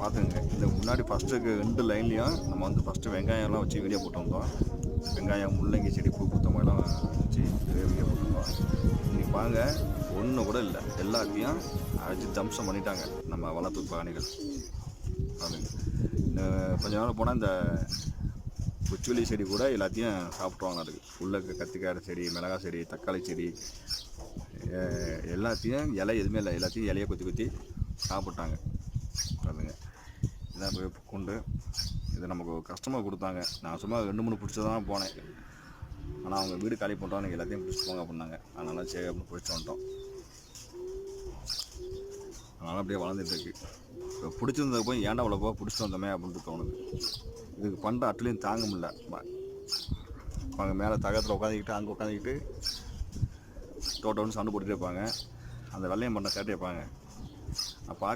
பார்த்துங்க. இந்த முன்னாடி ஃபஸ்ட்டுக்கு 2 லைன்லேயும் நம்ம வந்து ஃபஸ்ட்டு வெங்காயம்லாம் வச்சு வீடியோ போட்டு வந்தோம். வெங்காயம், முள்ளங்கி செடி, பூ பூத்த மாதிரிலாம் வச்சு வீடியோ போட்டிருந்தோம். இன்றைக்கி பாருங்க, ஒன்று கூட இல்லை. எல்லாத்தையும் அடித்து தம்சம் பண்ணிட்டாங்க நம்ம வளர்ப்பு பிராணிகள். பாருங்க, இந்த கொஞ்ச நாள் போனால் இந்த குச்சிவெளி செடி கூட எல்லாத்தையும் சாப்பிட்ருவாங்க. அதுக்கு உள்ள கத்திரிக்காய் செடி, மிளகாய் செடி, தக்காளி செடி எல்லாத்தையும் இலை எதுவுமே இல்லை, எல்லாத்தையும் இலையை கொத்தி கொத்தி சாப்பிட்டாங்க. பாருங்க, இதான் போய் கொண்டு இதை நமக்கு கஷ்டமாக கொடுத்தாங்க. நான் சும்மா 2-3 பிடிச்சி தான் போனேன். ஆனால் அவங்க வீடு காலி பண்ணுறோம், நீங்கள் எல்லாத்தையும் பிடிச்சிட்டு போங்க அப்படின்னாங்க. அதனால சரி அப்படின்னு பிடிச்சி வந்துட்டோம். அதனால் அப்படியே வளர்ந்துட்டுருக்கு. இப்போ பிடிச்சிருந்தது போய் ஏன்டா அவ்வளோ பிடிச்சிட்டு வந்தோமே அப்படின்ட்டு தோணுது. இதுக்கு பண்ணுற அட்லையும் தாங்க முடியல. அவங்க மேலே தகத்தில் உட்காந்துக்கிட்டு அங்கே உட்காந்துக்கிட்டு தோட்டம்னு சவுண்டு போட்டுகிட்டே இருப்பாங்க. அந்த வெள்ளையம் பண்ண சேட்டை இருப்பாங்க. அப்போ